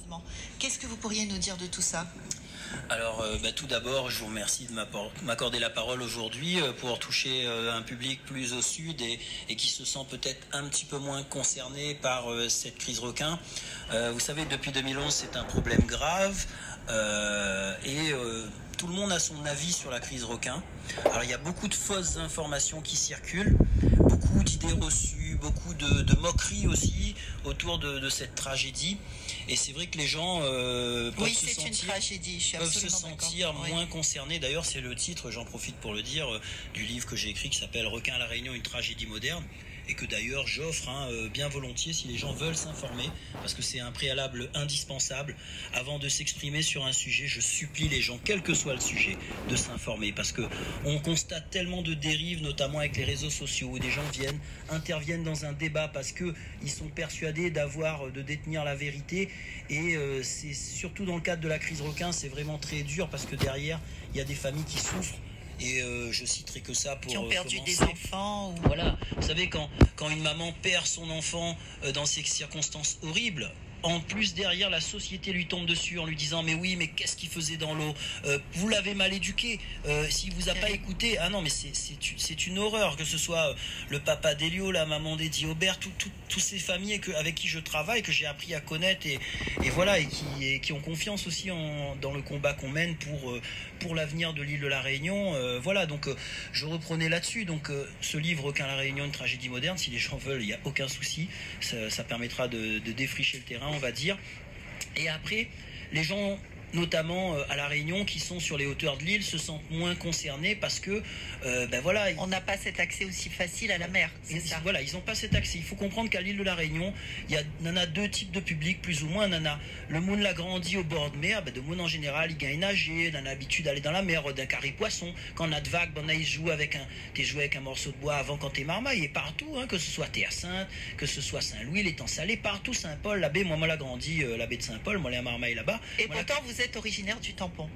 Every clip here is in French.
effectivement. Qu'est-ce que vous pourriez nous dire de tout ça? Alors, tout d'abord, je vous remercie de m'accorder la parole aujourd'hui pour toucher un public plus au sud et qui se sent peut-être un petit peu moins concerné par cette crise requin. Vous savez, depuis 2011, c'est un problème grave et tout le monde a son avis sur la crise requin. Alors, il y a beaucoup de fausses informations qui circulent, beaucoup d'idées reçues, beaucoup de moqueries aussi autour de cette tragédie. Et c'est vrai que les gens peuvent se sentir moins concernés. D'ailleurs, c'est le titre, j'en profite pour le dire, du livre que j'ai écrit qui s'appelle « Requin à la Réunion, une tragédie moderne ». Et que d'ailleurs j'offre bien volontiers si les gens veulent s'informer, parce que c'est un préalable indispensable. Avant de s'exprimer sur un sujet, je supplie les gens, quel que soit le sujet, de s'informer, parce qu'on constate tellement de dérives, notamment avec les réseaux sociaux, où des gens interviennent dans un débat parce qu'ils sont persuadés de détenir la vérité. Et c'est surtout dans le cadre de la crise requin, c'est vraiment très dur, parce que derrière, il y a des familles qui souffrent. Et je citerai que ça pour qui ont perdu commencer. Des enfants ou... Voilà, vous savez, quand une maman perd son enfant dans ces circonstances horribles, en plus derrière la société lui tombe dessus en lui disant mais oui, mais qu'est-ce qu'il faisait dans l'eau, vous l'avez mal éduqué, s'il vous a pas écouté, ah non mais c'est une horreur, que ce soit le papa d'Elio, la maman d'Eddie Aubert, toutes ces familles avec qui je travaille, que j'ai appris à connaître et voilà, et qui ont confiance aussi dans le combat qu'on mène pour l'avenir de l'île de la Réunion. Voilà, donc je reprenais là-dessus. Donc ce livre Requin à la Réunion, une tragédie moderne, si les gens veulent, il n'y a aucun souci, ça permettra de défricher le terrain, on va dire. Et après, les gens, notamment à la Réunion, qui sont sur les hauteurs de l'île, se sentent moins concernés parce que voilà, on n'a pas cet accès aussi facile à la mer, c'est ça. Voilà, ils n'ont pas cet accès. Il faut comprendre qu'à l'île de la Réunion, il y en a deux types de publics, plus ou moins. Il y en a le monde l'a grandi au bord de mer, de monde en général, il gagne nager, il a l'habitude d'aller dans la mer, d'un carré poisson. Quand on a de vagues, il joue avec un morceau de bois avant quand t'es marmaille, et partout, que ce soit Terre-Sainte, que ce soit Saint-Louis, l'étang salé, partout, Saint-Paul, la baie, moi l'a grandi, la baie de Saint-Paul, moi, les marmaille là-bas. Et pourtant, vous êtes originaire du Tampon.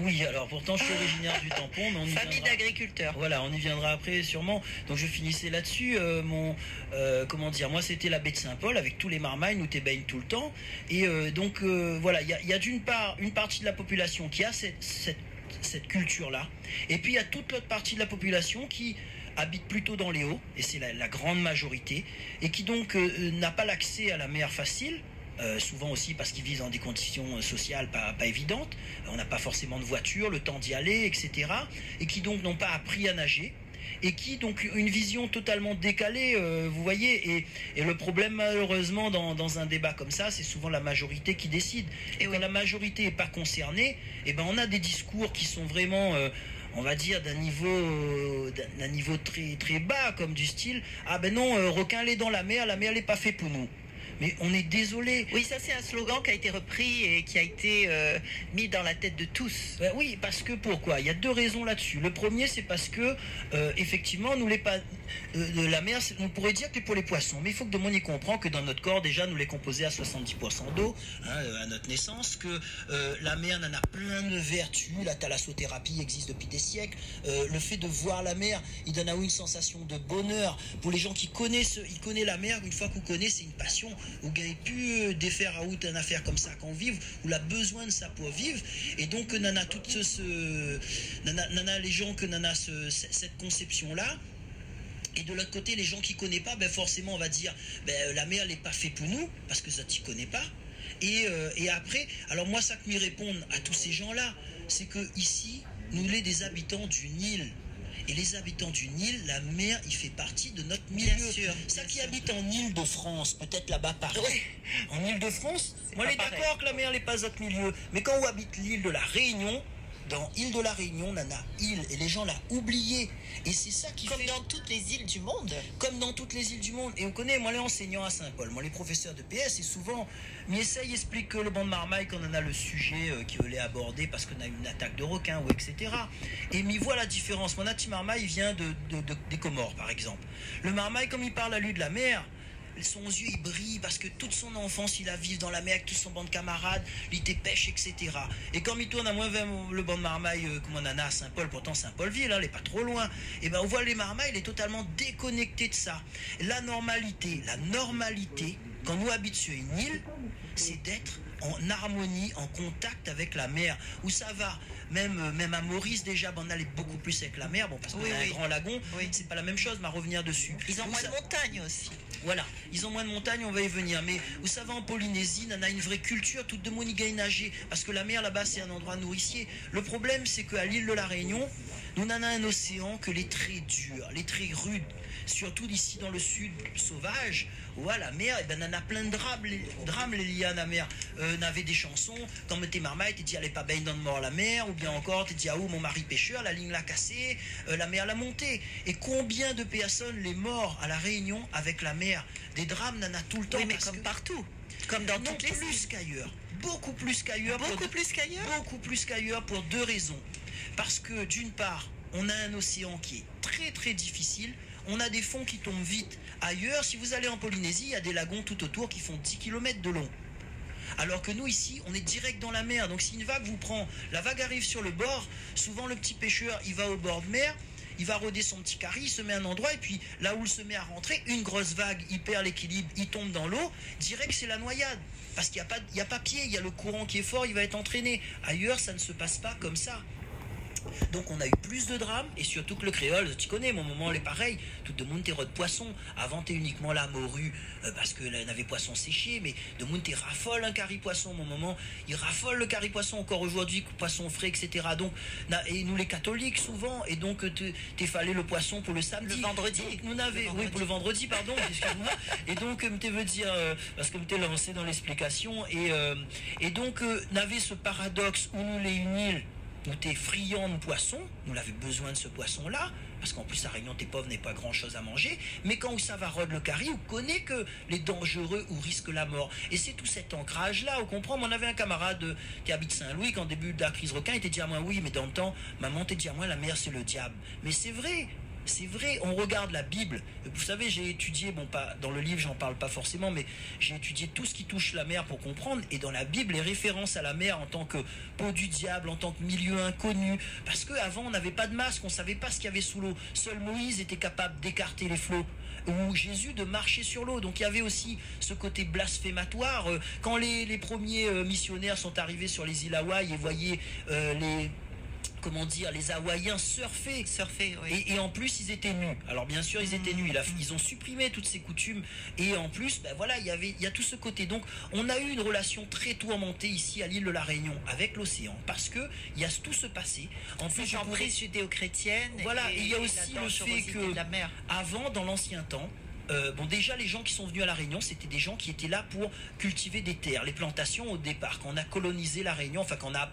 Oui, alors pourtant je suis originaire du Tampon, mais famille d'agriculteurs. Voilà, on y viendra après sûrement. Donc je finissais là-dessus. Comment dire, moi c'était la baie de Saint-Paul avec tous les marmailles, nous t'es baigne tout le temps. Et donc voilà, il y a d'une part une partie de la population qui a cette culture-là, et puis il y a toute l'autre partie de la population qui habite plutôt dans les hauts, et c'est la grande majorité, et qui donc n'a pas l'accès à la mer facile. Souvent aussi parce qu'ils vivent dans des conditions sociales pas évidentes, on n'a pas forcément de voiture, le temps d'y aller, etc. Et qui donc n'ont pas appris à nager, et qui donc une vision totalement décalée, vous voyez, et le problème malheureusement dans un débat comme ça, c'est souvent la majorité qui décide. Et quand la majorité n'est pas concernée, on a des discours qui sont vraiment... on va dire d'un niveau très, très bas, comme du style « Ah ben non, requin l'est dans la mer n'est pas fait pour nous ». Mais on est désolé. Oui, ça c'est un slogan qui a été repris et qui a été mis dans la tête de tous. Oui, parce que pourquoi? Il y a deux raisons là-dessus. Le premier, c'est parce que effectivement, la mer, on pourrait dire que pour les poissons, mais il faut que tout le monde y comprend que dans notre corps, déjà, nous les composés à 70% d'eau, à notre naissance, que la mer en a plein de vertus. La thalassothérapie existe depuis des siècles. Le fait de voir la mer, il donne à vous une sensation de bonheur. Pour les gens qui connaissent la mer, une fois qu'on connaît, c'est une passion. Vous n'avez plus défaire à out une affaire comme ça qu'on vive, ou la besoin de ça pour vivre, et donc nana les gens que nana cette conception là, et de l'autre côté les gens qui connaissent pas, forcément on va dire la mer n'est pas fait pour nous parce que ça t'y connaît pas, et après alors moi ça que m'y répondre à tous ces gens là, c'est que ici nous les des habitants d'une île. Et les habitants du Nil, la mer, il fait partie de notre milieu. Bien sûr. Ça qui habite en Île-de-France, peut-être là-bas pareil. Oui. En Île-de-France, moi, je suis d'accord que la mer n'est pas notre milieu. Mais quand on habite l'île de la Réunion, dans l'île de la Réunion, on a île, et les gens l'ont oublié. Et c'est ça qui Comme dans toutes les îles du monde. Comme dans toutes les îles du monde. Et on connaît, moi, les enseignants à Saint-Paul, moi, les professeurs de PS, et souvent, mais essayent, expliquent que le banc de marmaille, quand on a le sujet qui veut aborder parce qu'on a une attaque de requin, ou etc. Et m'y voit la différence. Mon petit marmaille, il vient des Comores, par exemple. Le marmaille, comme il parle à lui de la mer, son yeux il brille parce que toute son enfance il a vécu dans la mer avec tout son banc de camarades, il était pêche, etc. Et quand il tourne à moins vers le banc de marmaille comme on en a à Saint-Paul, pourtant Saint-Paul-Ville, elle n'est pas trop loin, et on voit les marmailles, il est totalement déconnecté de ça. La normalité, quand nous habitons sur une île, c'est d'être en harmonie, en contact avec la mer, où ça va. Même à Maurice déjà, on allait beaucoup plus avec la mer, bon, parce qu'on a un grand lagon, c'est pas la même chose, mais à revenir dessus. Ils ont moins de montagnes aussi. Voilà, ils ont moins de montagnes, on va y venir. Mais vous savez, en Polynésie, on a une vraie culture, toute de monde y nager, parce que la mer là-bas, c'est un endroit nourricier. Le problème, c'est qu'à l'île de la Réunion, nous en avons un océan que les très dur, les très rude, surtout d'ici dans le sud sauvage, où à la mer, on en a plein de drames les liés à la mer. On avait des chansons, quand t'es marmaille, t'es dit allez pas baigner dans le mort la mer, ou bien encore t'es dit ah où mon mari pêcheur, la ligne l'a cassée, la mer l'a montée. Et combien de personnes les morts à la Réunion avec la mer, des drames, n'en a tout le temps. Oui, mais comme partout, comme dans toutes les plus qu'ailleurs, beaucoup plus qu'ailleurs, beaucoup plus qu'ailleurs pour deux raisons. Parce que d'une part, on a un océan qui est très très difficile. On a des fonds qui tombent vite. Ailleurs, si vous allez en Polynésie, il y a des lagons tout autour qui font 10 km de long. Alors que nous, ici, on est direct dans la mer. Donc si une vague vous prend, la vague arrive sur le bord, souvent le petit pêcheur, il va au bord de mer, il va rôder son petit carry, il se met à un endroit, et puis là où il se met à rentrer, une grosse vague, il perd l'équilibre, il tombe dans l'eau, direct c'est la noyade. Parce qu'il n'y a pas pied, il y a le courant qui est fort, il va être entraîné. Ailleurs, ça ne se passe pas comme ça. Donc on a eu plus de drames, et surtout que le créole, tu connais, mon moment est pareil, tout le monde t'es de poisson, avant t'es uniquement la morue, parce que là, on avait poisson séché, mais de monde t'es raffole un carry poisson, mon moment, il raffole le carry poisson encore aujourd'hui, poisson frais, etc. Donc, et nous les catholiques souvent, et donc t'es fallait le poisson pour le samedi. Le vendredi. Donc, nous n'avons, oui, pour le vendredi, pardon, excuse-moi. Et donc, t'es veut dire, parce que t'es lancé dans l'explication, et donc, n'avait ce paradoxe où nous les uniles, nous t'es friands de poisson, nous avons besoin de ce poisson-là, parce qu'en plus à Réunion t'es pauvre, n'est pas grand-chose à manger, mais quand ça va rôde le carry, on connaît que les dangereux ou risquent la mort. Et c'est tout cet ancrage-là, on comprend. On avait un camarade qui habite Saint-Louis, quand au début de la crise requin, il était dit à moi, oui, mais dans le temps, maman t'a dit à moi, la mer c'est le diable. Mais c'est vrai. C'est vrai, on regarde la Bible. Vous savez, j'ai étudié, bon, pas dans le livre, j'en parle pas forcément, mais j'ai étudié tout ce qui touche la mer pour comprendre. Et dans la Bible, les références à la mer en tant que peau du diable, en tant que milieu inconnu. Parce qu'avant, on n'avait pas de masque, on savait pas ce qu'il y avait sous l'eau. Seul Moïse était capable d'écarter les flots. Ou Jésus de marcher sur l'eau. Donc il y avait aussi ce côté blasphématoire. Quand les premiers missionnaires sont arrivés sur les îles Hawaï et voyaient les Hawaïens surfer, oui. Et en plus ils étaient nus. Alors bien sûr ils étaient nus, ils ont supprimé toutes ces coutumes, et en plus voilà, il y a tout ce côté. Donc on a eu une relation très tourmentée ici à l'île de la Réunion avec l'océan, parce que il y a tout ce passé. En plus emprise judéo-chrétienne. Voilà, et il y a aussi le fait que avant, dans l'ancien temps, déjà les gens qui sont venus à la Réunion, c'était des gens qui étaient là pour cultiver des terres, les plantations au départ. Quand on a colonisé la Réunion, enfin quand on a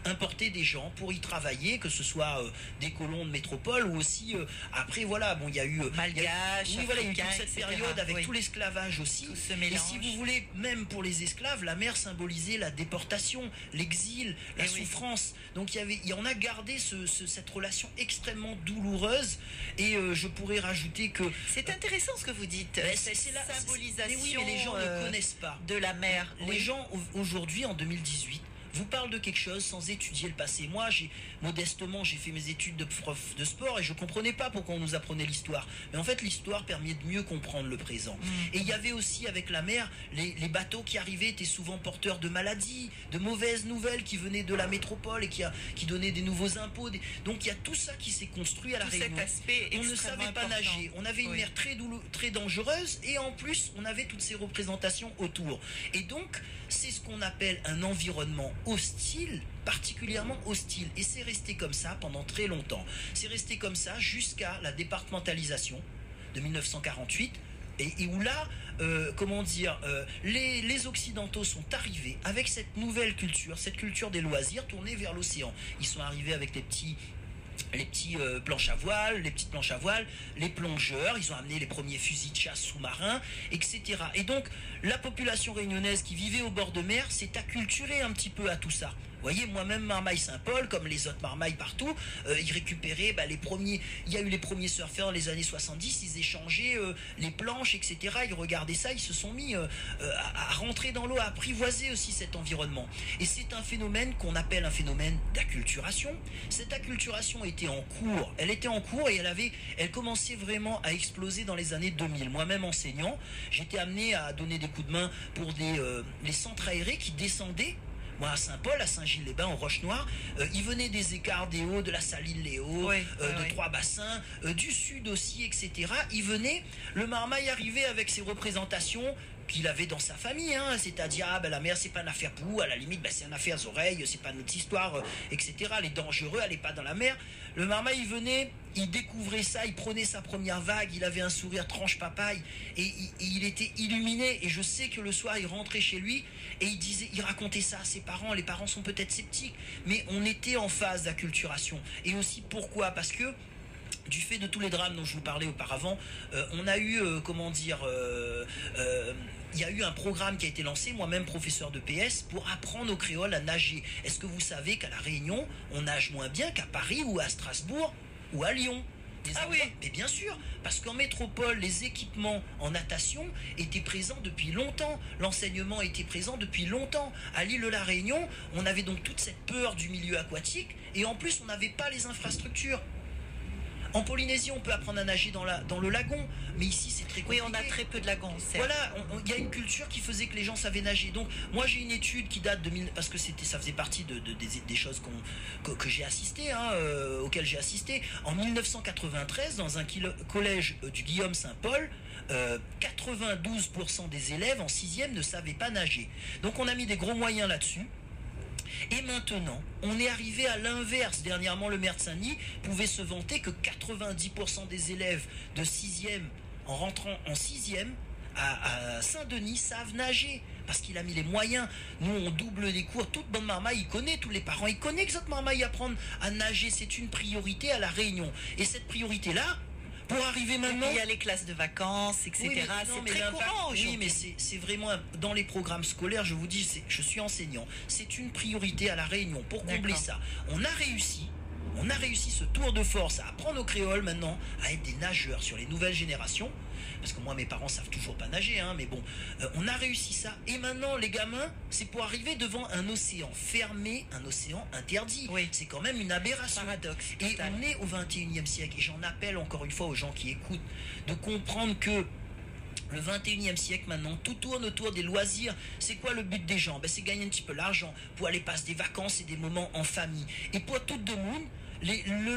importé des gens pour y travailler, que ce soit des colons de métropole ou aussi après voilà, bon il y a eu malgaches, oui voilà, il y a eu toute cette période avec tout l'esclavage aussi. Tout ce mélange. Et si vous voulez, même pour les esclaves, la mer symbolisait la déportation, l'exil, la souffrance. Donc on a gardé cette relation extrêmement douloureuse, et je pourrais rajouter que c'est intéressant ce que vous dites, c'est la symbolisation, mais les gens ne connaissent pas de la mer. Les gens aujourd'hui en 2018 vous parlent de quelque chose sans étudier le passé. Moi, modestement, j'ai fait mes études de prof de sport et je comprenais pas pourquoi on nous apprenait l'histoire. Mais en fait, l'histoire permet de mieux comprendre le présent. Et il y avait aussi avec la mer, les bateaux qui arrivaient étaient souvent porteurs de maladies, de mauvaises nouvelles qui venaient de la métropole et qui donnaient des nouveaux impôts. Donc il y a tout ça qui s'est construit à la Réunion. Cet aspect on ne savait pas nager. On avait une mer très dangereuse, et en plus, on avait toutes ces représentations autour. Et donc, c'est ce qu'on appelle un environnement hostile, particulièrement hostile, et c'est resté comme ça pendant très longtemps. C'est resté comme ça jusqu'à la départementalisation de 1948, et où là, les Occidentaux sont arrivés avec cette nouvelle culture, cette culture des loisirs tournée vers l'océan. Ils sont arrivés avec les petits planches à voile, les petites planches à voile, les plongeurs, ils ont amené les premiers fusils de chasse sous-marins, etc. Et donc, la population réunionnaise qui vivait au bord de mer s'est acculturée un petit peu à tout ça. Vous voyez, moi-même, Marmaille-Saint-Paul, comme les autres Marmailles partout, ils récupéraient les premiers. Il y a eu les premiers surfeurs dans les années 70, ils échangeaient les planches, etc. Ils regardaient ça, ils se sont mis à rentrer dans l'eau, à apprivoiser aussi cet environnement. Et c'est un phénomène qu'on appelle un phénomène d'acculturation. Cette acculturation était en cours. Elle était en cours et elle commençait vraiment à exploser dans les années 2000. Moi-même, enseignant, j'étais amené à donner des coups de main pour les centres aérés qui descendaient. Moi, à Saint-Paul, à Saint-Gilles-les-Bains, aux Roches-Noires, ils venaient des écarts des Hauts, de la Saline-les-Hauts, de Trois-Bassins, du Sud aussi, etc. Ils venaient, le Marmaille arrivait avec ses représentations qu'il avait dans sa famille, hein, c'est-à-dire la mer c'est pas une affaire pour vous, à la limite c'est une affaire aux oreilles, c'est pas notre histoire, etc. Elle est dangereux, elle est pas dans la mer. Le Marmaille il venait, il découvrait ça, il prenait sa première vague, il avait un sourire tranche papaye et il était illuminé. Et je sais que le soir il rentrait chez lui et il racontait ça à ses parents. Les parents sont peut-être sceptiques, mais on était en phase d'acculturation. Et aussi pourquoi? Parce que du fait de tous les drames dont je vous parlais auparavant, on a eu, il y a eu un programme qui a été lancé, moi-même professeur de PS, pour apprendre aux créoles à nager. Est-ce que vous savez qu'à La Réunion, on nage moins bien qu'à Paris ou à Strasbourg ou à Lyon? Oui, mais bien sûr, parce qu'en métropole, les équipements en natation étaient présents depuis longtemps. L'enseignement était présent depuis longtemps. À l'île de La Réunion, on avait donc toute cette peur du milieu aquatique et en plus, on n'avait pas les infrastructures. En Polynésie, on peut apprendre à nager dans le lagon, mais ici, c'est très compliqué. Oui, on a très peu de lagons, certes. Voilà, il y a une culture qui faisait que les gens savaient nager. Donc, moi, j'ai une étude qui date de... Parce que ça faisait partie des choses que j'ai assisté, auxquelles j'ai assisté. En 1993, dans un collège du Guillaume-Saint-Paul, 92% des élèves en 6e ne savaient pas nager. Donc, on a mis des gros moyens là-dessus. Et maintenant, on est arrivé à l'inverse. Dernièrement, le maire de Saint-Denis pouvait se vanter que 90% des élèves de 6e, en rentrant en 6e, à Saint-Denis, savent nager. Parce qu'il a mis les moyens. Nous, on double les cours. Toute bonne Marmaille, il connaît, tous les parents, ils connaissent que cette Marmaille apprendre à nager. C'est une priorité à La Réunion. Et cette priorité-là, pour arriver maintenant... Il y a les classes de vacances, etc. Oui, c'est très courant aujourd'hui. Oui, mais c'est vraiment... Dans les programmes scolaires, je vous dis, je suis enseignant. C'est une priorité à La Réunion pour combler ça. On a réussi ce tour de force à apprendre aux créoles maintenant à être des nageurs sur les nouvelles générations. Parce que moi, mes parents savent toujours pas nager, mais bon, on a réussi ça. Et maintenant, les gamins, c'est pour arriver devant un océan fermé, un océan interdit. Oui. C'est quand même une aberration. Paradoxe. Et on est au 21e siècle. Et j'en appelle encore une fois aux gens qui écoutent de comprendre que le 21e siècle maintenant, tout tourne autour des loisirs. C'est quoi le but des gens? C'est gagner un petit peu l'argent pour aller passer des vacances et des moments en famille. Et pour tout le monde,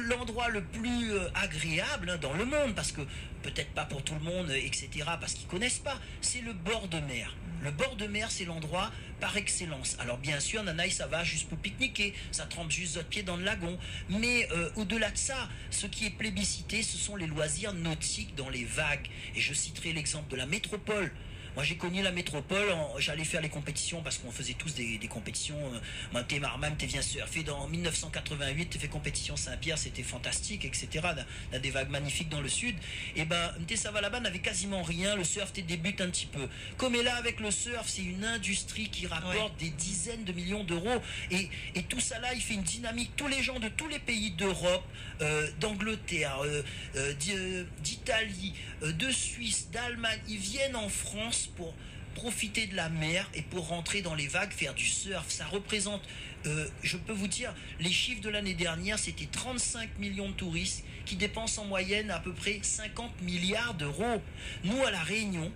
l'endroit le plus agréable dans le monde, parce que peut-être pas pour tout le monde, etc., parce qu'ils connaissent pas, c'est le bord de mer. Le bord de mer, c'est l'endroit par excellence. Alors bien sûr, Nanaï, ça va juste pour pique-niquer, ça trempe juste votre pied dans le lagon. Mais au-delà de ça, ce qui est plébiscité, ce sont les loisirs nautiques dans les vagues. Et je citerai l'exemple de la métropole. Moi, j'ai connu la métropole, j'allais faire les compétitions parce qu'on faisait tous des compétitions. Moi, t'es Marman, t'es bien surfé. En 1988, t'es fait compétition Saint-Pierre, c'était fantastique, etc. Dans des vagues magnifiques dans le sud. Et t'es ça va là-bas, n'avait quasiment rien. Le surf, t'es débute un petit peu. Comme est là avec le surf, c'est une industrie qui rapporte des dizaines de millions d'euros. Et tout ça là, il fait une dynamique. Tous les gens de tous les pays d'Europe, d'Angleterre, d'Italie, de Suisse, d'Allemagne, ils viennent en France pour profiter de la mer et pour rentrer dans les vagues, faire du surf. Ça représente, je peux vous dire, les chiffres de l'année dernière, c'était 35 millions de touristes qui dépensent en moyenne à peu près 50 milliards d'euros. Nous, à La Réunion,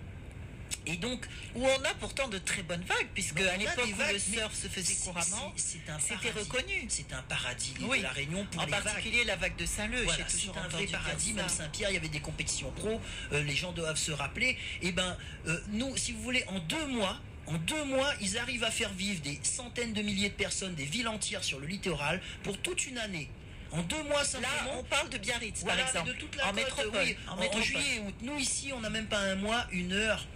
et donc, où on a pourtant de très bonnes vagues, puisque à l'époque où le surf se faisait couramment, c'était reconnu. C'est un paradis de La Réunion pour les vagues. En particulier la vague de Saint-Leu. Voilà, c'est un vrai paradis. Même Saint-Pierre, il y avait des compétitions pro. Les gens doivent se rappeler. Et nous, si vous voulez, en 2 mois, ils arrivent à faire vivre des centaines de milliers de personnes, des villes entières sur le littoral pour toute une année. En 2 mois simplement. Là, on parle de Biarritz, par exemple. De toute la côte, métropole. en juillet et août. Nous, ici, on n'a même pas un mois, 1 heure.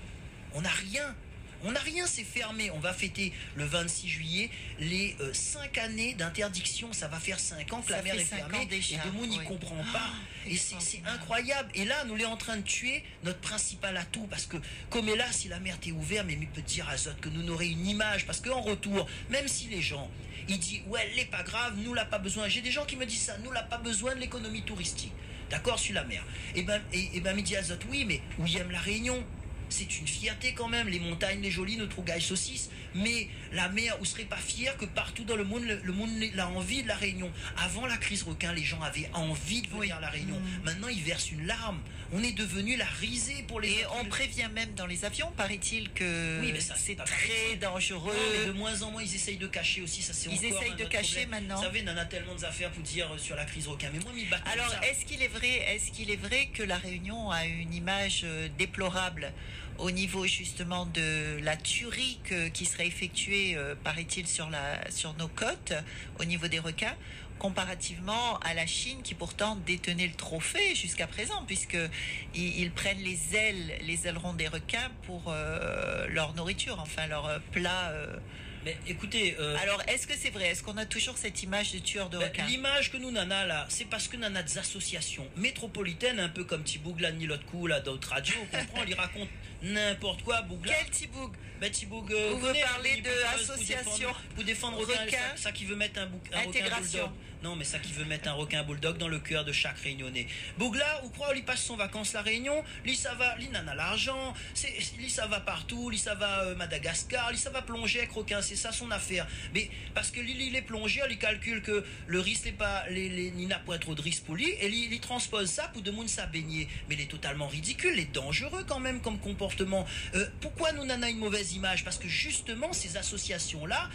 On n'a rien. On n'a rien, c'est fermé. On va fêter le 26 juillet les 5 années d'interdiction. Ça va faire 5 ans que la mer est fermée. Et le monde n'y comprend pas. Et c'est incroyable. Et là, nous l'est en train de tuer notre principal atout. Parce que, comme est là, si la mer est ouverte, mais il peut dire à Zot que nous n'aurions une image. Parce qu'en retour, même si les gens, ils disent, ouais, elle n'est pas grave, nous l'a pas besoin. J'ai des gens qui me disent ça, nous l'a pas besoin de l'économie touristique. D'accord, sur la mer. Et ben, il dit à Zot, oui, mais où y aime la Réunion? C'est une fierté quand même, les montagnes, les jolies, notre rougaille saucisse, mais la mer, vous ne serez pas fiers que partout dans le monde a envie de la Réunion. Avant la crise requin, les gens avaient envie de venir à la Réunion. Maintenant, ils versent une larme. On est devenu la risée pour les... Et on prévient même dans les avions, paraît-il, que c'est très dangereux. Non, mais de moins en moins, ils essayent de cacher aussi. Ça, ils essayent de cacher maintenant. Vous savez, on a tellement d'affaires pour dire sur la crise requin. Mais moi, m'y battent. Alors, est-ce qu'il est vrai que la Réunion a une image déplorable au niveau justement de la tuerie qui serait effectuée, paraît-il, sur nos côtes, au niveau des requins, comparativement à la Chine qui pourtant détenait le trophée jusqu'à présent, puisqu'ils prennent les ailerons des requins pour leur nourriture, enfin leur plat. Mais écoutez... Alors, est-ce que c'est vrai? Est-ce qu'on a toujours cette image de tueur de requins? L'image que nous n'en a là, c'est parce que nous en a des associations métropolitaines, un peu comme Tiboug, ni l'autre coup, là, d'autres radios, on comprend, ils racontent n'importe quoi, Bougla. Quel Tiboug? Tiboug, vous veut parler d'association pour défendre requin, ça qui veut mettre un requin bulldog. Non, mais ça qui veut mettre un requin bulldog dans le cœur de chaque Réunionnais. Bougla, ou quoi, il passe son vacances la Réunion, lui ça va, lui n'en a l'argent, lui ça va partout, lui ça va Madagascar, lui ça va plonger avec requin, c'est ça son affaire. Mais parce que lui il est plongé, il calcule que le risque n'est pas, il n'a pas trop de risque pour lui, et il transpose ça pour de monde ça baigner. Mais il est totalement ridicule, il est dangereux quand même comme comportement. Pourquoi nous n'en a une mauvaise image? Parce que justement ces associations-là,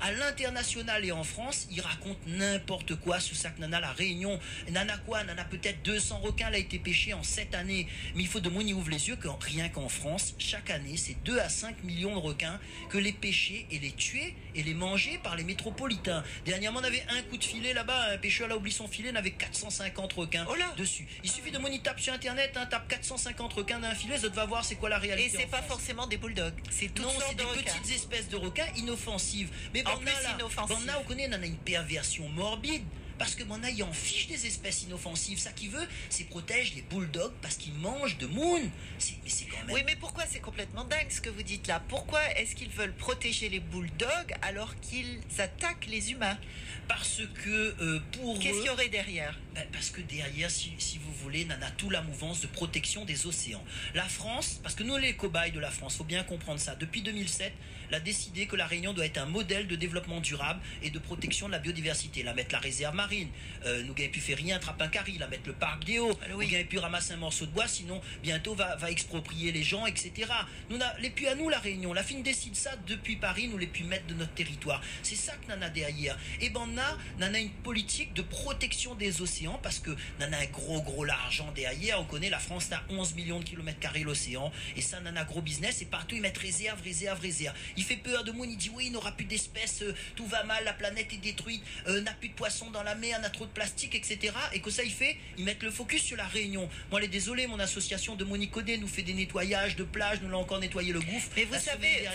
à l'international et en France, ils racontent n'importe quoi sur ça que nana la Réunion. Nana quoi? Nana peut-être 200 requins a été pêché en 7 années. Mais il faut de moins y ouvre les yeux que rien qu'en France, chaque année, c'est 2 à 5 millions de requins que les pêchés et les tués et les mangés par les métropolitains. Dernièrement, on avait un coup de filet là-bas, un pêcheur a oublié son filet, on avait 450 requins dessus. Il suffit de moniter tape sur internet, tape 450 requins d'un filet, ça va voir c'est quoi la réalité. Et c'est pas forcément des bulldogs, c'est toutes sortes de requins. Petites espèces de requins inoffensives. Mais en plus inoffensives. On connaît, on a une perversion morbide. Parce que mon il en fiche des espèces inoffensives. Ça qu'il veut, c'est protéger les bulldogs parce qu'ils mangent de moon. Mais c'est quand même... Oui, mais pourquoi c'est complètement dingue ce que vous dites là? Pourquoi est-ce qu'ils veulent protéger les bulldogs alors qu'ils attaquent les humains? Parce que pour Qu'est-ce qu'il y aurait derrière? Parce que derrière, si vous voulez, on a tout la mouvance de protection des océans. La France, parce que nous les cobayes de la France, faut bien comprendre ça. Depuis 2007, elle a décidé que la Réunion doit être un modèle de développement durable et de protection de la biodiversité. La mettre la réserve marine, nous n'avons pu faire rien, attraper un carré, la mettre le parc des Hauts, nous n'avons pu ramasser un morceau de bois, sinon bientôt va exproprier les gens, etc. Les plus à nous la Réunion, la fin décide ça depuis Paris, nous les pu mettre de notre territoire. C'est ça que nana derrière. Et ben nana une politique de protection des océans parce que nana un gros l'argent derrière. On connaît la France a 11 millions de kilomètres carrés l'océan et ça nana gros business et partout ils mettent réserve. Il fait peur de monde, il dit oui, il n'aura plus d'espèces, tout va mal, la planète est détruite, n'a plus de poissons dans la mer, on a trop de plastique, etc. Et que ça ils mettent le focus sur la Réunion. Moi, elle est désolée, mon association de Monicodé nous fait des nettoyages de plages, nous l'a encore nettoyé le gouffre. Mais vous savez,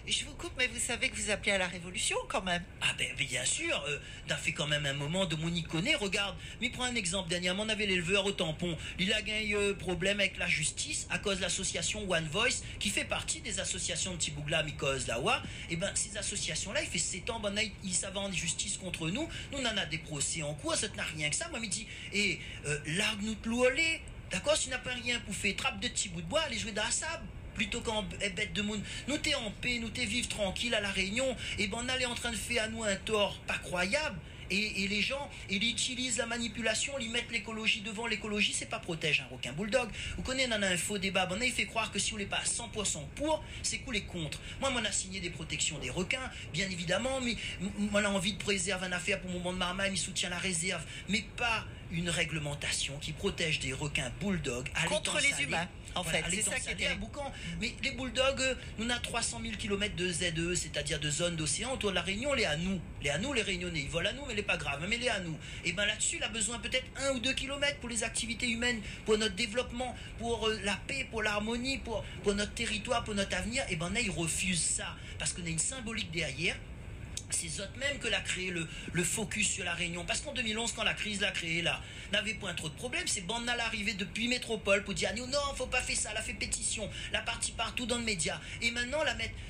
je vous coupe, mais vous savez que vous appelez à la révolution quand même. Ah ben bien sûr, t'as fait quand même un moment de Monicodé. Regarde, mais prends un exemple. Dernièrement, on avait l'éleveur au tampon. Il a gagné problème avec la justice à cause de l'association One Voice, qui fait partie des associations de Tibougla, Mikoz, Lawa. Et ben ces associations-là, il fait 7 ans, ils savent en justice contre nous. Nous, on en a des procès en cours, ça n'a rien que ça. Moi, il dit, et l'argue nous louolé, d'accord, si tu n'as pas rien pour faire, trappe de petits bouts de bois, aller jouer dans la sable. Plutôt qu'en bête de monde. Nous t'es en paix, nous t'es vivre tranquille à la Réunion, et ben on est en train de faire à nous un tort pas croyable. Et les gens, ils utilisent la manipulation, ils mettent l'écologie devant. L'écologie, c'est pas protéger un requin bulldog. Vous connaissez, on a un faux débat. On a fait croire que si on n'est pas à 100% pour, c'est cool et contre. Moi, on a signé des protections des requins, bien évidemment, mais on a envie de préserver une affaire pour mon monde de marmaille, il soutient la réserve, mais pas une réglementation qui protège des requins bulldogs contre les humains. En fait, c'est ça qui est à Boucan. Mais les bulldogs, nous avons 300 000 km de ZE, c'est-à-dire de zone d'océan autour de la Réunion, les à nous. Les à nous, les Réunionnais. Ils volent à nous, mais c'est pas grave, mais les à nous. Et bien là-dessus, il a besoin peut-être 1 ou 2 km pour les activités humaines, pour notre développement, pour la paix, pour l'harmonie, pour notre territoire, pour notre avenir. Et bien là, ils refusent ça. Parce qu'on a une symbolique derrière. C'est eux même que l'a créé le focus sur la Réunion. Parce qu'en 2011, quand la crise l'a créé, là, n'avait point trop de problèmes. C'est Banda l'arrivée depuis Métropole pour dire non, faut pas faire ça, la fait pétition, la partie partout dans le média. Et maintenant,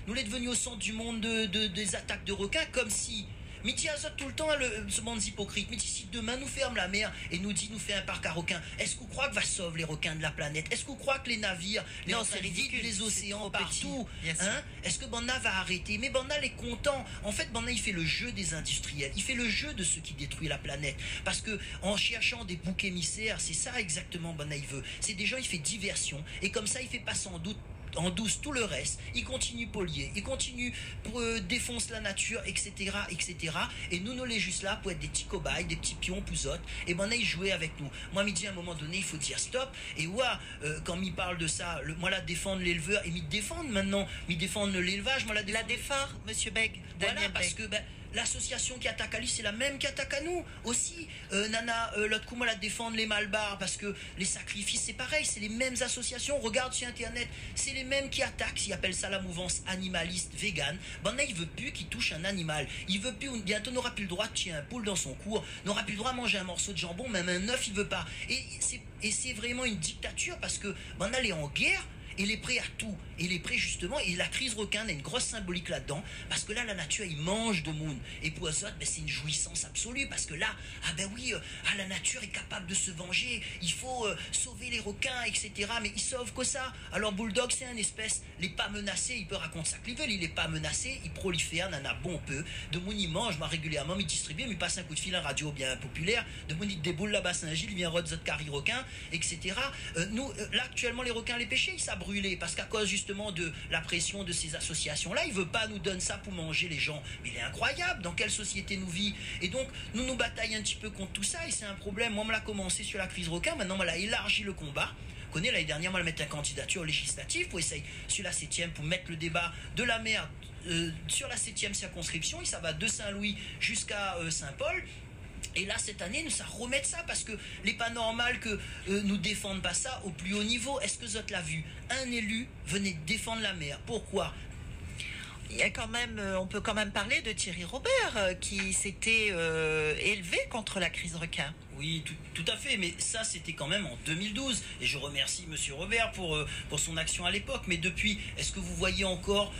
nous l'est devenu au centre du monde des attaques de requins, comme si. Miti azote tout le temps, ce monde hypocrite. Miti, si demain nous ferme la mer et nous dit nous fait un parc à requins, est-ce qu'on croit que va sauver les requins de la planète? Est-ce qu'on croit que les navires, les océans partout, hein? Est-ce que Banda va arrêter? Mais Banda est content. En fait, Banda il fait le jeu des industriels. Il fait le jeu de ceux qui détruisent la planète. Parce que en cherchant des boucs émissaires, c'est ça exactement Banda il veut. C'est des gens, il fait diversion. Et comme ça, il fait pas sans doute en douce tout le reste, il continue polluer, il continue pour défoncer la nature, etc., etc. Et nous les juste là pour être des petits cobayes, des petits pions pouzottes. Et ben là, il jouait avec nous. Moi, il dit à un moment donné, il faut dire stop. Et quand il parle de ça, moi là défendre l'éleveur et m'y défendre maintenant, m'y défendre l'élevage, moi la défendre, Monsieur Beg. Voilà, parce que l'association qui attaque à lui, c'est la même qui attaque à nous aussi. Nana, l'autre coup, moi, la défendre les malbars, parce que les sacrifices, c'est pareil, c'est les mêmes associations. Regarde sur Internet, c'est les mêmes qui attaquent. Ils appellent ça la mouvance animaliste vegan. Ben là, il veut plus qu'il touche un animal. Il veut plus, bientôt, n'aura plus le droit de tuer un poule dans son cours, n'aura plus le droit de manger un morceau de jambon, même un œuf, il veut pas. Et c'est vraiment une dictature, parce que ben là, elle est en guerre. Et il est prêt à tout. Et il est prêt justement, et la crise requin a une grosse symbolique là-dedans, parce que là, la nature, il mange de monde. Et pour eux autres, c'est une jouissance absolue, parce que là, la nature est capable de se venger, il faut sauver les requins, etc. Mais ils sauvent que ça. Alors Bulldog, c'est une espèce, il n'est pas menacé, il peut raconter ça qu'il veut, il n'est pas menacé, il prolifère, n'en a bon peu. De monde, il mange, moi régulièrement, il distribue, il passe un coup de fil à la radio bien populaire, de monde, il déboule là-bas Saint-Gilles, il vient rôder zot carré requin, etc. Nous, là, actuellement, les requins, les pêchés, ils savent brûler, parce qu'à cause justement de la pression de ces associations-là, il veut pas nous donner ça pour manger les gens. Mais il est incroyable, dans quelle société nous vit? Et donc, nous bataillons un petit peu contre tout ça, et c'est un problème. Moi, on l'a commencé sur la crise requin, maintenant, on l'a élargi le combat. Vous connaissez, l'année dernière, on l'a mettre une candidature législative pour essayer, sur la 7e, pour mettre le débat de la mer sur la 7e circonscription, et ça va de Saint-Louis jusqu'à Saint-Paul. Et là, cette année, nous, ça remet ça, parce que n'est pas normal que nous défendons pas ça au plus haut niveau. Est-ce que Zot l'a vu? Un élu venait défendre la mer. Pourquoi? Il y a quand même, on peut quand même parler de Thierry Robert, qui s'était élevé contre la crise requin. Oui, tout à fait, mais ça c'était quand même en 2012, et je remercie Monsieur Robert pour son action à l'époque, mais depuis, est-ce que vous voyez encore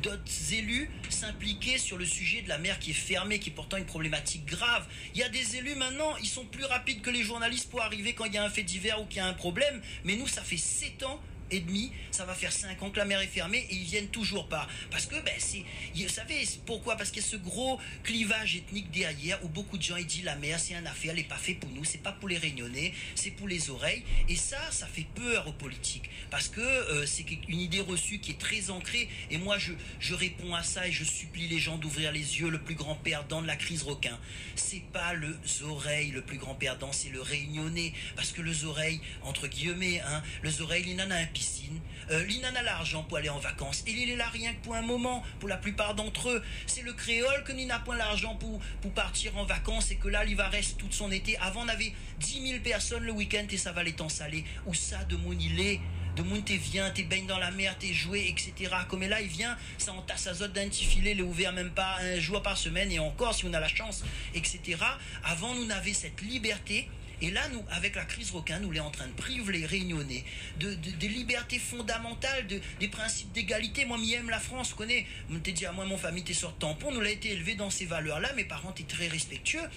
d'autres élus s'impliquer sur le sujet de la mer qui est fermée, qui est pourtant une problématique grave? Il y a des élus maintenant, ils sont plus rapides que les journalistes pour arriver quand il y a un fait divers ou qu'il y a un problème, mais nous ça fait 7 ans et demi, ça va faire 5 ans que la mer est fermée et ils viennent toujours pas. Parce que, vous savez pourquoi? Parce qu'il y a ce gros clivage ethnique derrière où beaucoup de gens ils disent la mer c'est une affaire, elle n'est pas faite pour nous, c'est pas pour les Réunionnais, c'est pour les oreilles. Et ça fait peur aux politiques. Parce que c'est une idée reçue qui est très ancrée. Et moi je réponds à ça et je supplie les gens d'ouvrir les yeux. Le plus grand perdant de la crise requin, c'est pas les oreilles le plus grand perdant, c'est le Réunionnais. Parce que les oreilles, entre guillemets, hein, les oreilles, il en a un piscine, il en a l'argent pour aller en vacances, et il est là rien que pour un moment, pour la plupart d'entre eux. C'est le créole que n'y n'a point l'argent pour partir en vacances, et que là, il va rester tout son été. Avant, on avait 10 000 personnes le week-end, et ça va les temps salés. Où ça, de mon il est, de mon t'es viens, t'es baignes dans la mer, t'es joué, etc. Comme là, il vient, ça entasse à zot d'un petit filet, il est ouvert même pas un jour par semaine, et encore, si on a la chance, etc. Avant, nous n'avions cette liberté. Et là, nous, avec la crise requin, nous sommes en train de priver les Réunionnais des libertés fondamentales, des principes d'égalité. Moi, j'aime la France, vous connaissez, je t'ai dit à moi, mon famille, t'es sur tampon, nous l'a été élevé dans ces valeurs-là, mes parents étaient très respectueux.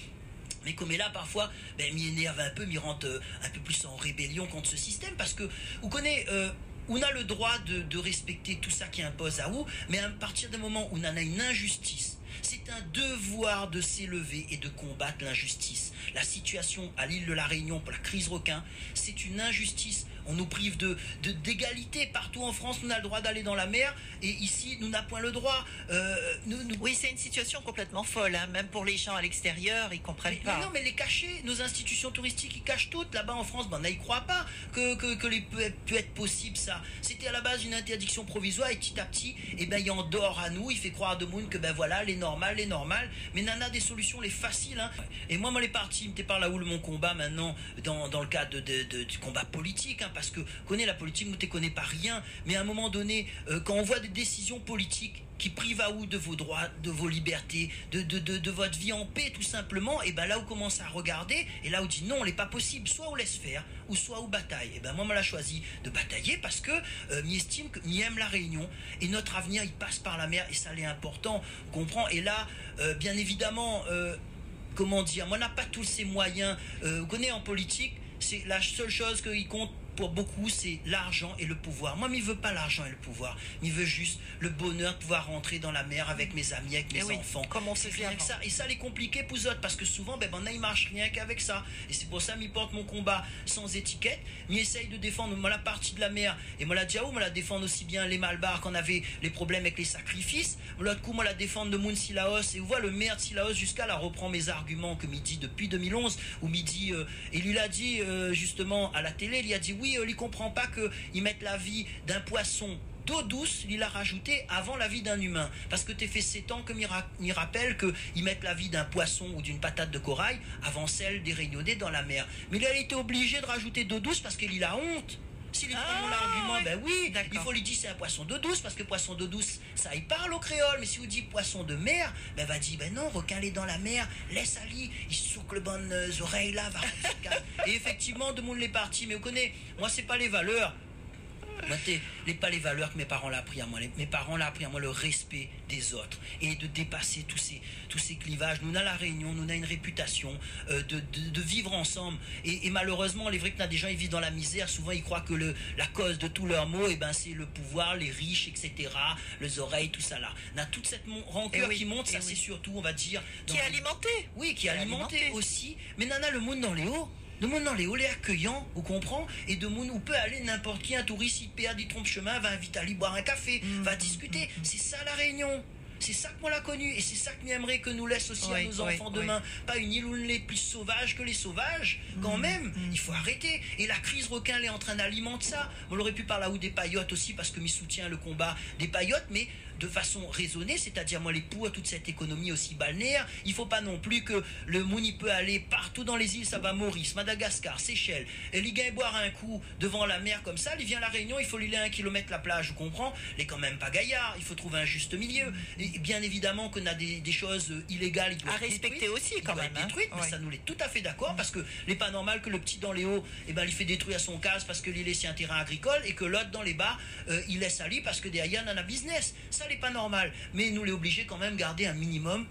Mais comme est là, parfois, m'y énerve un peu, m'y rentre un peu plus en rébellion contre ce système, parce que, vous connaissez, on a le droit de respecter tout ça qui impose à vous, mais à partir du moment où on en a une injustice, c'est un devoir de s'élever et de combattre l'injustice. La situation à l'île de la Réunion pour la crise requin, c'est une injustice. On nous prive d'égalité. Partout en France, nous avons le droit d'aller dans la mer, et ici, nous n'avons point le droit. Oui, c'est une situation complètement folle, hein. Même pour les gens à l'extérieur, ils ne comprennent pas. Non, mais les cacher, nos institutions touristiques, ils cachent toutes. Là-bas en France, on n'y croit pas que les peut être possible ça. C'était à la base une interdiction provisoire, et petit à petit, eh ben, il endort à nous, il fait croire à de monde que ben voilà, les normales. Mais nana des solutions, les faciles. Hein. Et moi, les partis, me par là où mon combat maintenant, dans le cadre du combat politique, hein, parce que connais la politique, nous ne connais pas rien, mais à un moment donné, quand on voit des décisions politiques qui privent à vous de vos droits, de vos libertés, de votre vie en paix tout simplement, et ben là on commence à regarder, et là on dit non, il n'est pas possible, soit on laisse faire, ou soit on bataille. Et ben moi, on l'a choisi de batailler parce que m'estime que m'aime la Réunion, et notre avenir il passe par la mer, et ça l'est important, on comprend. Et là, bien évidemment, comment dire, moi on n'a pas tous ces moyens, vous connaissez en politique, c'est la seule chose qui compte pour beaucoup, c'est l'argent et le pouvoir. Moi, je ne veux pas l'argent et le pouvoir. Je veux juste le bonheur de pouvoir rentrer dans la mer avec mes amis, avec mes enfants. Comme on faisait avec ça. Et ça, c'est compliqué pour eux autres, parce que souvent, il ne marche rien qu'avec ça. Et c'est pour ça que je porte mon combat sans étiquette. Je essaye de défendre moi, la partie de la mer. Et moi, la Diaou, moi, la défendre aussi bien les Malbars, quand on avait les problèmes avec les sacrifices. L'autre coup, moi, la défendre de Moun Silaos. Et vous voyez, le maire de Silaos, jusqu'à là, reprend mes arguments que dit depuis 2011, où dit, et lui l'a dit justement à la télé, il a dit oui, il comprend pas qu'ils mettent la vie d'un poisson d'eau douce, il a rajouté avant la vie d'un humain. Parce que t'es fait 7 ans que m'y rappelle qu'ils mettent la vie d'un poisson ou d'une patate de corail avant celle des réunionnais dans la mer. Mais il a été obligé de rajouter d'eau douce parce qu'il a honte. S'il est mon argument, ben oui, il faut lui dire c'est un poisson d'eau douce, parce que poisson d'eau douce, ça il parle au créole. Mais si vous dites poisson de mer, ben va dire ben non, requin les dans la mer, laisse Ali, il souque le bonnes oreilles là, va. Et effectivement, de monde les partis, mais vous connaissez, moi c'est pas les valeurs. Pas les valeurs que mes parents l'ont appris à moi. Mes parents l'ont appris à moi le respect des autres et de dépasser tous ces clivages. Nous, on a la Réunion, nous, on a une réputation de vivre ensemble. Et malheureusement, il est vrai que des gens ils vivent dans la misère. Souvent, ils croient que la cause de tous leurs maux, c'est le pouvoir, les riches, etc., les oreilles, tout ça là. On a toute cette rancœur qui monte, ça c'est surtout, on va dire... Qui est alimenté. Oui, qui est alimenté aussi. Mais nana, le monde dans les hauts. De monde dans les hauts, les accueillants, on comprend, et de monde où peut aller n'importe qui, un touriste, il perd du trompe-chemin, va inviter à aller boire un café, va discuter. C'est ça la Réunion. C'est ça que moi l'a connu, et c'est ça que j'aimerais que nous laisse aussi à nos enfants demain. Pas une île où on est plus sauvage que les sauvages, quand même. Il faut arrêter. Et la crise requin, elle est en train d'alimenter ça. On aurait pu parler ou des paillotes aussi, parce que je soutiens le combat des paillotes, mais de façon raisonnée, c'est-à-dire moi les pour toute cette économie aussi balnéaire, il faut pas non plus que le monde il peut aller partout dans les îles, ça va Maurice, Madagascar, Seychelles, et il vient boire un coup devant la mer comme ça, il vient à la Réunion, il faut lui aller 1 kilomètre la plage, je comprends, il est quand même pas gaillard, il faut trouver un juste milieu, et bien évidemment qu'on a des choses illégales, il doit à respecter aussi quand même, détruite, mais ça nous l'est tout à fait d'accord, parce que n'est pas normal que le petit dans les hauts, il fait détruire son case parce que l'île est un terrain agricole, et que l'autre dans les bas, il laisse aller parce que derrière il en a business, ça n'est pas normal, mais nous les obligés quand même garder un minimum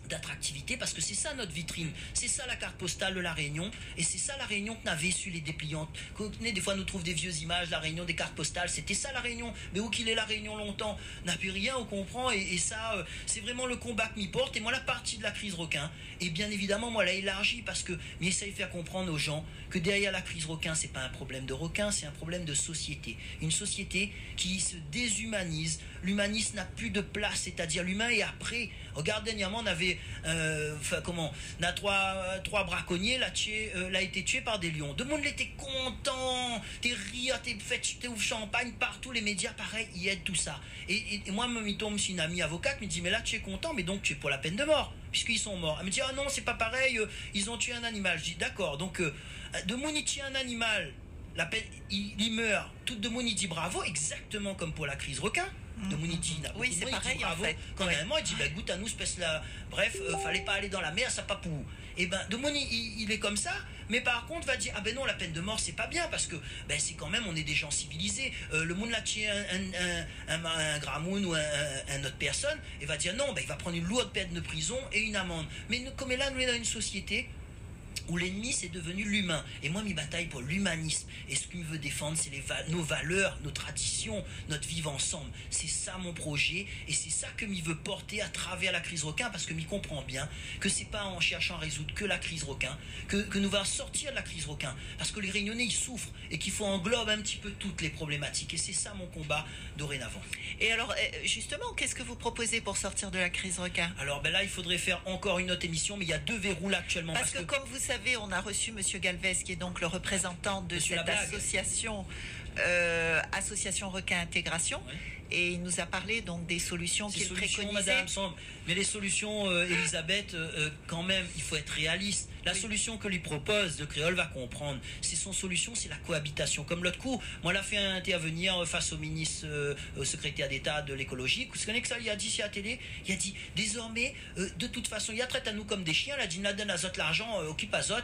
d'attractivité, parce que c'est ça notre vitrine, c'est ça la carte postale de la Réunion, et c'est ça la Réunion qu'on avait su les dépliantes. Des fois nous trouve des vieux images, la Réunion, des cartes postales, c'était ça la Réunion, mais où qu'il est la Réunion longtemps, n'a plus rien, on comprend, et ça c'est vraiment le combat que m'y porte, et moi la partie de la crise requin, et bien évidemment moi l'a élargi, parce que m'y essaye de faire comprendre aux gens que derrière la crise requin, c'est pas un problème de requin, c'est un problème de société, une société qui se déshumanise, l'humanisme n'a plus de place, c'est-à-dire l'humain est après. Regarde, dernièrement on avait on a trois braconniers l'a été tué par des lions. De monde était content, t'es rire, t'es ouvre champagne partout, les médias pareil, ils aident tout ça. Et moi me tombe une amie avocate, me dit mais là tu es content, mais donc tu es pour la peine de mort puisqu'ils sont morts. Elle me dit ah non c'est pas pareil, ils ont tué un animal. Je dis d'accord, donc de monde il tue un animal, la peine, il meurt, tout de monde il dit bravo, exactement comme pour la crise requin. De Mouniti, oui, c'est pareil bravo. en fait. Quand même, il dit goûte à nous, espèce là. Bref, fallait pas aller dans la mer, ça pas pour. Et de Mouni, il est comme ça, mais par contre va dire ah ben non, la peine de mort c'est pas bien parce que c'est quand même on est des gens civilisés. Le monde l'a tué un gramoun ou un autre personne et va dire non, il va prendre une lourde peine de prison et une amende. Mais comme là nous sommes dans une société où l'ennemi c'est devenu l'humain. Et moi, mes bataille pour l'humanisme. Et ce qu'il me veut défendre, c'est nos valeurs, nos traditions, notre vivre ensemble. C'est ça mon projet, et c'est ça que m'y veut porter à travers la crise requin, parce que m'y comprend bien que c'est pas en cherchant à résoudre que la crise requin que nous va sortir de la crise requin, parce que les Réunionnais ils souffrent et qu'il faut englober un petit peu toutes les problématiques. Et c'est ça mon combat dorénavant. Et alors, justement, qu'est-ce que vous proposez pour sortir de la crise requin? Alors ben là, il faudrait faire encore une autre émission, mais il y a 2 verrous là actuellement. Parce que comme vous savez, on a reçu Monsieur Galvez, qui est donc le représentant de cette association, Association Requin Intégration. Oui. Et il nous a parlé donc des solutions qu'il préconisait. Madame, mais les solutions, Elisabeth, quand même, il faut être réaliste. La solution que lui propose, de Créole va comprendre, c'est son solution, c'est la cohabitation. Comme l'autre coup, moi, elle a fait intervenir face au ministre, au secrétaire d'État de l'écologie. Vous savez que ça, il a dit sur la télé, il a dit, désormais, de toute façon, il a traité à nous comme des chiens, il a dit, donne à Zot l'argent, occupe à Zot,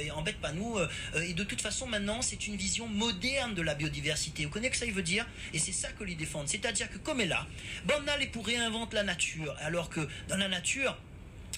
et embête pas nous. Et de toute façon, maintenant, c'est une vision moderne de la biodiversité. Vous connaissez que ça, il veut dire? Et c'est ça que lui défendre. C'est-à-dire que comme elle est là, on a les pour réinventer la nature, alors que dans la nature,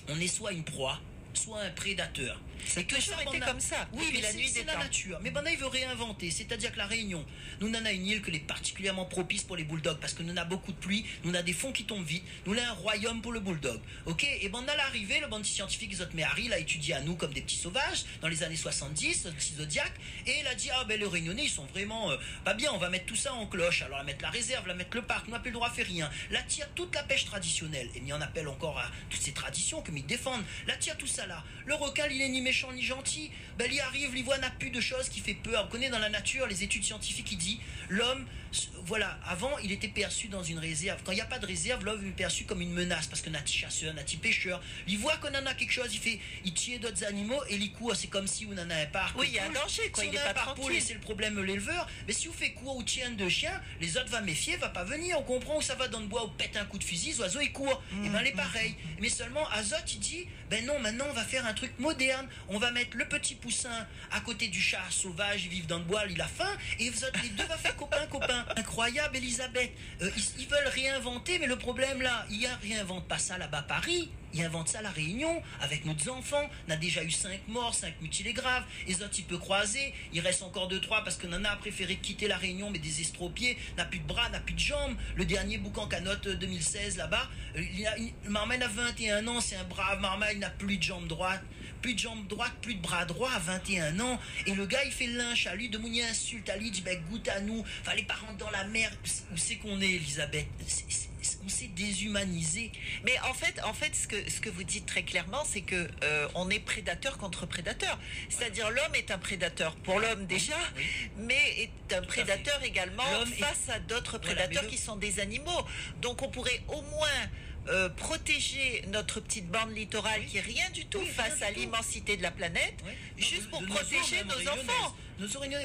on est soit une proie, soit un prédateur. C'est toujours été comme ça. Oui, mais c'est la nature. Mais Banda, il veut réinventer. C'est-à-dire que la Réunion, nous n'en a une île que les particulièrement propice pour les bulldogs, parce que nous avons beaucoup de pluie, nous avons des fonds qui tombent vite, nous avons un royaume pour le bulldog. Ok? Et Banda, l'arrivée, le bandit scientifique Zotmehari l'a étudié à nous comme des petits sauvages dans les années 70, le petit Zodiac, et il a dit, ah ben les Réunionnais, ils sont vraiment pas bien, on va mettre tout ça en cloche. Alors, on va mettre la réserve, on va mettre le parc, nous n'avons plus le droit à faire rien. La tire toute la pêche traditionnelle. Et il en appelle encore à toutes ces traditions que m'y défendent. La tire tout ça là. Le requin, il est ni méchant ni gentil. Ben, il arrive, il voit n'a plus de choses qui fait peur. On connaît dans la nature les études scientifiques, il dit l'homme, voilà, avant il était perçu dans une réserve. Quand il n'y a pas de réserve, l'homme est perçu comme une menace parce que notre chasseur, notre pêcheur, il voit qu'on en a quelque chose, il tue d'autres animaux et il court. C'est comme si on en a un parc. Oui, il y a un danger, quoi. Si il est pas tranquille. Et c'est le problème l'éleveur. Mais si vous faites quoi ou tient de chiens, les autres vont méfier, va pas venir. On comprend où ça va dans le bois, ou pète un coup de fusil, l'oiseau il court. Et ben les pareil. Mais seulement Azot il dit, ben non, maintenant on va faire un truc moderne. On va mettre le petit poussin à côté du chat sauvage, ils vivent dans le bois, il a faim, et les deux vont faire copain. Incroyable, Elisabeth. Ils veulent réinventer, mais le problème là, ils ne réinventent pas ça là-bas à Paris. Ils inventent ça à la Réunion, avec nos enfants. On a déjà eu 5 morts, 5 mutilés graves. Les autres, ils peuvent croiser. Il reste encore 2-3 parce qu'on en a préféré quitter la Réunion, mais des estropiés. N'a plus de bras, n'a plus de jambes. Le dernier boucan canotte 2016 là-bas, Marmaille a 21 ans, c'est un brave Marmaille, il n'a plus de jambes droites. Plus de jambes droites, plus de bras droits à 21 ans. Et le gars, il fait le lynche à lui, de Mounier insulte à lui, il dit, ben goûte à nous. Fallait pas rentrer dans la mer. Où c'est qu'on est, Elisabeth? On s'est déshumanisé. Mais en fait, ce que vous dites très clairement, c'est que on est prédateur contre prédateur. C'est-à-dire l'homme est un prédateur pour l'homme déjà, mais est un prédateur également face à d'autres prédateurs qui sont des animaux. Donc on pourrait au moins protéger notre petite bande littorale qui est rien du tout face à l'immensité de la planète, juste pour protéger nos enfants.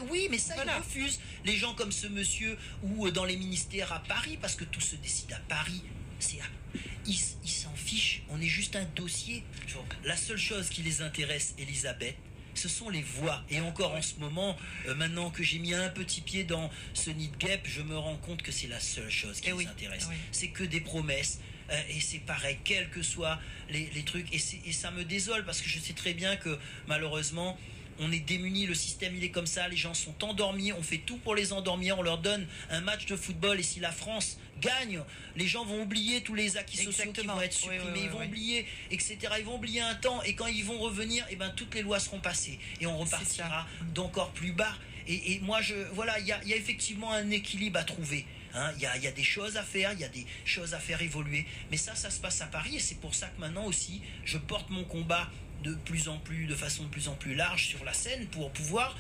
Oui, mais ça, ils refusent. Les gens comme ce monsieur ou dans les ministères à Paris, parce que tout se décide à Paris, ils s'en fichent. On est juste un dossier. La seule chose qui les intéresse, Elisabeth, ce sont les voix. Et encore en ce moment, maintenant que j'ai mis un petit pied dans ce nid de guêpe, je me rends compte que c'est la seule chose qui les intéresse. C'est que des promesses. Et c'est pareil, quels que soient les trucs. Et ça me désole parce que je sais très bien que malheureusement, on est démunis, le système il est comme ça, les gens sont endormis, on fait tout pour les endormir, on leur donne un match de football et si la France gagne, les gens vont oublier tous les acquis sociaux qui vont être supprimés, ils vont oublier, etc. Ils vont oublier un temps et quand ils vont revenir, et ben, toutes les lois seront passées et on repartira d'encore plus bas. Et moi, voilà, il y a effectivement un équilibre à trouver. Il y a des choses à faire, il y a des choses à faire évoluer. Mais ça se passe à Paris et c'est pour ça que maintenant aussi, je porte mon combat de façon de plus en plus large sur la scène pour pouvoir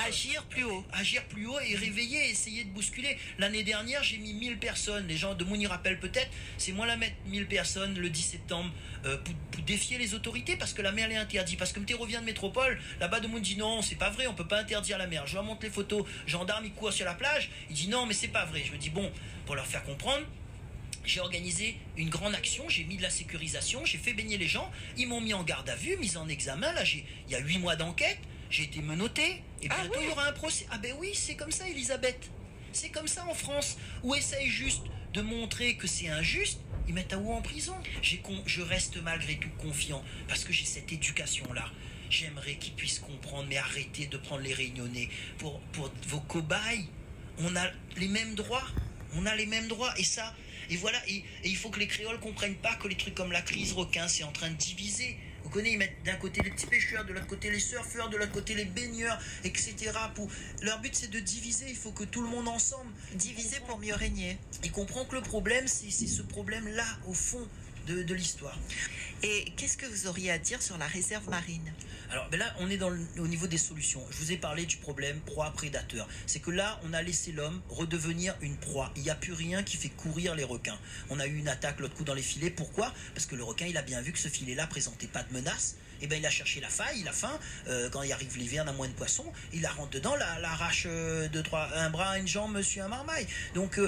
agir plus haut et réveiller, essayer de bousculer. L'année dernière j'ai mis 1000 personnes, les gens de Mouni rappellent peut-être, c'est moi la mettre 1000 personnes le 10 septembre pour défier les autorités parce que la mer est interdite, parce que me revient de métropole, là-bas de Mouni dit non c'est pas vrai, on peut pas interdire la mer. Je leur montre les photos, gendarme il court sur la plage, il dit non mais c'est pas vrai. Je me dis bon, pour leur faire comprendre, j'ai organisé une grande action, j'ai mis de la sécurisation, j'ai fait baigner les gens, ils m'ont mis en garde à vue, mis en examen, là il y a 8 mois d'enquête, j'ai été menotté, et bientôt il y aura un procès. Ah ben oui, c'est comme ça Elisabeth, c'est comme ça en France, où essaye juste de montrer que c'est injuste, ils mettent à où en prison. Je reste malgré tout confiant, parce que j'ai cette éducation-là. j'aimerais qu'ils puissent comprendre, mais arrêtez de prendre les Réunionnais pour vos cobayes. On a les mêmes droits. On a les mêmes droits. Et ça, et voilà. Et il faut que les créoles comprennent pas que les trucs comme la crise requin, c'est en train de diviser. Vous connaissez, ils mettent d'un côté les petits pêcheurs, de l'autre côté les surfeurs, de l'autre côté les baigneurs, etc. Leur but, c'est de diviser. Il faut que tout le monde ensemble. Diviser pour mieux régner. Et comprend que le problème, c'est ce problème-là, au fond de l'histoire. Et qu'est-ce que vous auriez à dire sur la réserve marine? Alors là, on est au niveau des solutions. Je vous ai parlé du problème proie-prédateur. C'est que là, on a laissé l'homme redevenir une proie. Il n'y a plus rien qui fait courir les requins. On a eu une attaque l'autre coup dans les filets. Pourquoi? Parce que le requin, il a bien vu que ce filet-là présentait pas de menace. Et ben il a cherché la faille, il a faim. Quand il arrive l'hiver, on a moins de poissons. Il la rentre dedans, l'arrache un bras, une jambe, monsieur un marmaille. Donc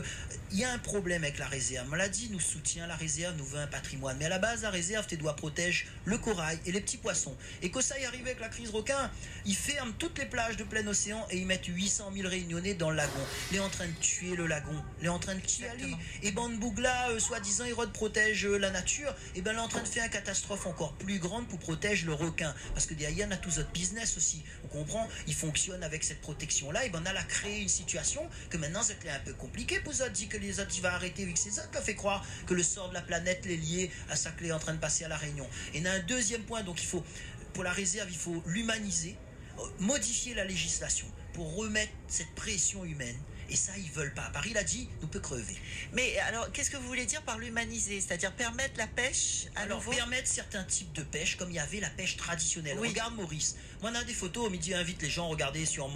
il y a un problème avec la réserve. On l'a dit, nous soutient la réserve, nous veut un patrimoine. Mais à la base, la réserve, tu dois protéger le corail et les petits poissons. Et que ça y arrive avec la crise requin, ils ferment toutes les plages de plein océan et ils mettent 800 000 Réunionnais dans le lagon. Il est en train de tuer le lagon. Il est en train de tuer Ali. Et Banbougla, soi-disant, Hérode protège la nature. Et ben il est en train de faire une catastrophe encore plus grande pour protéger le requin, parce que derrière on a tout notre business aussi, on comprend, il fonctionne avec cette protection là, et ben on a créé une situation que maintenant c'est un peu compliqué pour ça, dit que les autres il va arrêter vu que c'est ça qui a fait croire que le sort de la planète est lié à ça que est en train de passer à la Réunion. Et il y a un deuxième point, donc il faut, pour la réserve, il faut l'humaniser, modifier la législation pour remettre cette pression humaine. Et ça, ils veulent pas. Paris l'a dit, nous peut crever. Mais alors, qu'est-ce que vous voulez dire par l'humaniser? C'est-à-dire permettre la pêche à nouveau? Permettre certains types de pêche, comme il y avait la pêche traditionnelle. Oui. Regarde Maurice. Moi, on a des photos. Au midi, invite les gens à regarder sur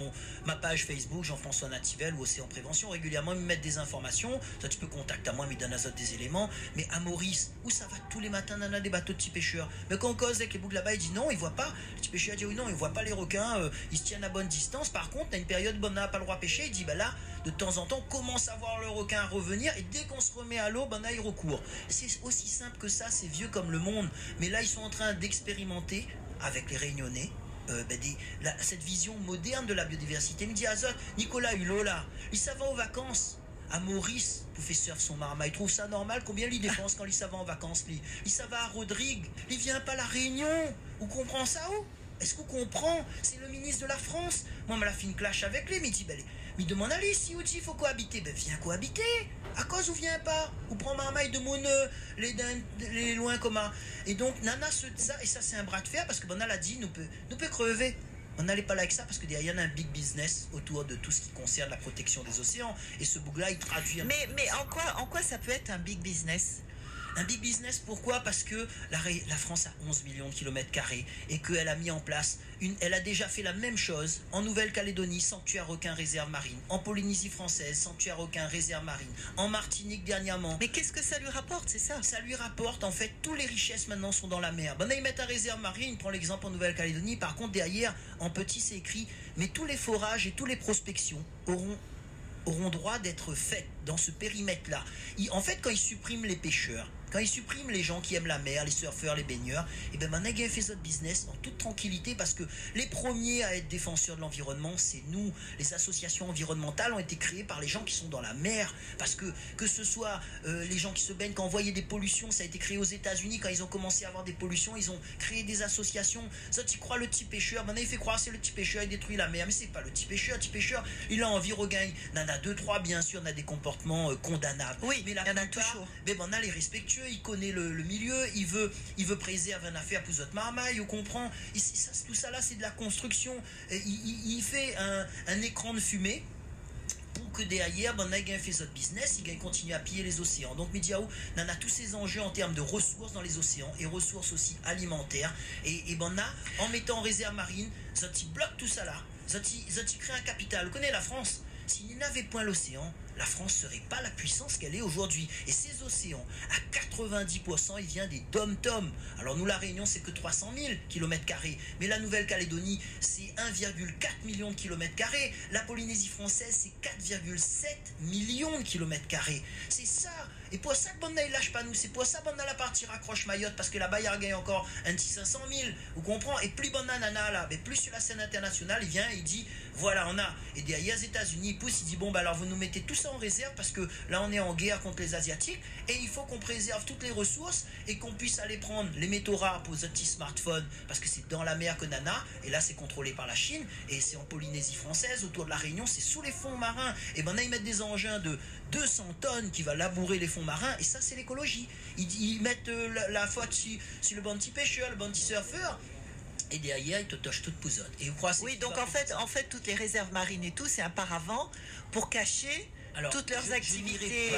ma page Facebook, Jean-François Nativel ou Océan Prévention. Régulièrement, ils me mettent des informations. Ça, tu peux contacter à moi, mais ils donnent des éléments. Mais à Maurice, où ça va tous les matins, on a des bateaux de petits pêcheurs. Mais quand on cause avec les boucles là-bas, il dit non, il voit pas. Le petit pêcheur dit oui, non, il voit pas les requins. Ils se tiennent à bonne distance. Par contre, il y a une période où on n'a pas le droit de pêcher. Il dit, bah là, de temps en temps, commence à voir le requin revenir, et dès qu'on se remet à l'eau, ben là il recourt. C'est aussi simple que ça, c'est vieux comme le monde. Mais là ils sont en train d'expérimenter avec les Réunionnais cette vision moderne de la biodiversité. Il me dit Nicolas Hulot là, il s'en va aux vacances à Maurice pour faire surf son marma. Il trouve ça normal? Combien il dépense quand il s'en va en vacances? Il s'en va à Rodrigue, il vient pas à la Réunion. Vous comprenez ça où? Est-ce qu'on comprend? C'est le ministre de la France. Moi, je me fait une clash avec lui, mais il dit, il demande à lui, si il faut cohabiter, viens cohabiter. À cause ou viens pas? Ou prends marmaille de mon les loin communs. Et donc, nana, ça, et ça, c'est un bras de fer, parce que Bonal a dit, nous peut crever. On n'allait pas là avec ça, parce qu'il y a un big business autour de tout ce qui concerne la protection des océans. Et ce bout-là, il traduit... Mais en quoi ça peut être un big business? Un big business, pourquoi? Parce que la France a 11 millions de kilomètres carrés et qu'elle a mis en place, elle a déjà fait la même chose en Nouvelle-Calédonie, sanctuaire requin réserve marine, en Polynésie française, sanctuaire requin réserve marine, en Martinique dernièrement. Mais qu'est-ce que ça lui rapporte, c'est ça? Ça lui rapporte, en fait, toutes les richesses maintenant sont dans la mer. Là, ils mettent un réserve marine, prend l'exemple en Nouvelle-Calédonie, par contre derrière, en petit c'est écrit, mais tous les forages et toutes les prospections auront droit d'être faites dans ce périmètre-là. En fait, quand ils suppriment les pêcheurs, quand ils suppriment les gens qui aiment la mer, les surfeurs, les baigneurs, et bien maintenant ils fait notre business en toute tranquillité, parce que les premiers à être défenseurs de l'environnement, c'est nous. Les associations environnementales ont été créées par les gens qui sont dans la mer, parce que ce soit les gens qui se baignent, quand on voyait des pollutions, ça a été créé aux États-Unis, quand ils ont commencé à avoir des pollutions, ils ont créé des associations. Ça, tu crois le petit pêcheur, maintenant il fait croire c'est le petit pêcheur, il détruit la mer, mais c'est pas le petit pêcheur. Le petit pêcheur, il a envie regagne. Il y en a 2-3, bien sûr, on a des comportements condamnables. Oui, mais il y en a toujours. Mais on a les respectueux. Il connaît le milieu, il veut préserver une affaire pour votre marmaille, on comprend. Tout ça là, c'est de la construction. Il fait un écran de fumée pour que derrière, il fait notre business, il continue à piller les océans. Donc Mediao, on a tous ces enjeux en termes de ressources dans les océans et ressources aussi alimentaires. Et en mettant en réserve marine, ça bloque tout ça là. Ça crée un capital. Vous connaissez la France? S'il n'avait point l'océan, la France ne serait pas la puissance qu'elle est aujourd'hui. Et ces océans, à 90%, il vient des dom-toms. Alors nous, la Réunion, c'est que 300 000 km². Mais la Nouvelle-Calédonie, c'est 1,4 million de km². La Polynésie française, c'est 4,7 millions de km². C'est ça. Et pour ça que Banda il lâche pas nous, c'est pour ça que Banda la partie raccroche Mayotte, parce que là-bas il gagne encore un petit 500 000, vous comprenez? Et plus Banda nana là, mais plus sur la scène internationale, il vient, il dit, voilà on a, et derrière les États-Unis, il pousse, il dit, bon bah alors vous nous mettez tout ça en réserve, parce que là on est en guerre contre les Asiatiques, et il faut qu'on préserve toutes les ressources, et qu'on puisse aller prendre les métaux rares pour les petits smartphones, parce que c'est dans la mer que nana, et là c'est contrôlé par la Chine, et c'est en Polynésie française, autour de la Réunion, c'est sous les fonds marins, et ben là ils mettent des engins de 200 tonnes qui va labourer les fonds marins, et ça c'est l'écologie. Ils mettent la faute sur le bandit pêcheur, le bandit surfeur, et derrière ils te tochent toute pousonne. Et vous croyez, oui, donc en fait toutes les réserves marines et tout, c'est un paravent pour cacher toutes leurs activités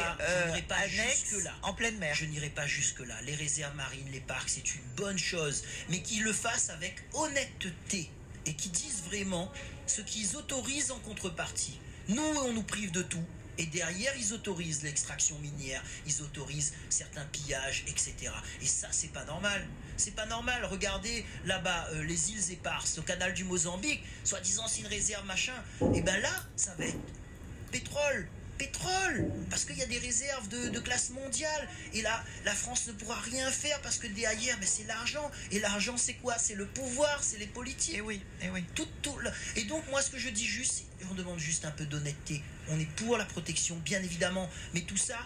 annexes en pleine mer. Je n'irai pas jusque-là. Les réserves marines, les parcs, c'est une bonne chose, mais qu'ils le fassent avec honnêteté et qu'ils disent vraiment ce qu'ils autorisent en contrepartie. Nous, on nous prive de tout. Et derrière, ils autorisent l'extraction minière, ils autorisent certains pillages, etc. Et ça, c'est pas normal. C'est pas normal. Regardez là-bas, les îles Éparses, au canal du Mozambique, soi-disant c'est une réserve machin. Et ben là, ça va être pétrole. Parce qu'il y a des réserves de classe mondiale, et là la France ne pourra rien faire parce que derrière c'est l'argent, et l'argent c'est quoi? C'est le pouvoir, c'est les politiques. Et oui. Et donc moi ce que je dis juste, on demande juste un peu d'honnêteté. On est pour la protection bien évidemment, mais tout ça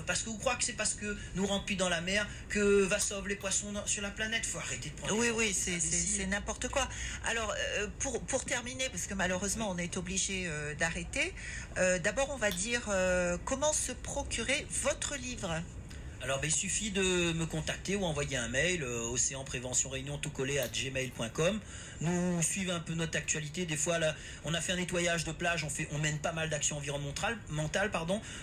parce que vous croyez que c'est parce que nous rentrons plus dans la mer que va sauver les poissons sur la planète? Faut arrêter de prendre. Oui, c'est n'importe quoi. Alors pour terminer, parce que malheureusement on est obligé d'arrêter, d'abord on va dire comment se procurer votre livre. Alors il suffit de me contacter ou envoyer un mail Océan Prévention Réunion tout collé @gmail.com. Nous suivons un peu notre actualité. Des fois là, on a fait un nettoyage de plage, on mène pas mal d'actions environnementales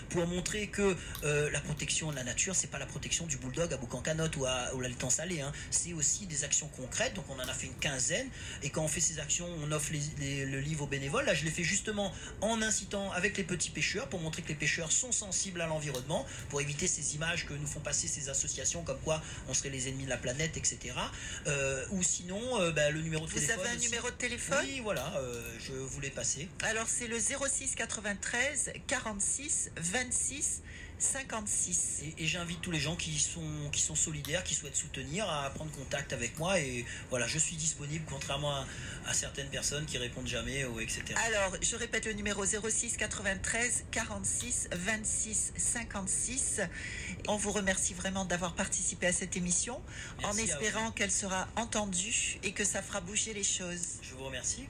pour montrer que la protection de la nature, c'est pas la protection du bulldog à Boucan-Canotte ou à l'étang salé, hein. C'est aussi des actions concrètes. Donc on en a fait une quinzaine, et quand on fait ces actions, on offre le livre aux bénévoles. Là je l'ai fait justement en incitant avec les petits pêcheurs pour montrer que les pêcheurs sont sensibles à l'environnement, pour éviter ces images que nous font passer ces associations comme quoi on serait les ennemis de la planète, etc. Ou sinon le numéro de téléphone. Vous avez un numéro de téléphone? Oui, voilà, je voulais passer. Alors c'est le 06 93 46 26 56. Et j'invite tous les gens qui sont solidaires, qui souhaitent soutenir, à prendre contact avec moi. Et voilà, je suis disponible, contrairement à certaines personnes qui répondent jamais, etc. Alors, je répète le numéro 06 93 46 26 56. On vous remercie vraiment d'avoir participé à cette émission. Merci, en espérant qu'elle sera entendue et que ça fera bouger les choses. Je vous remercie.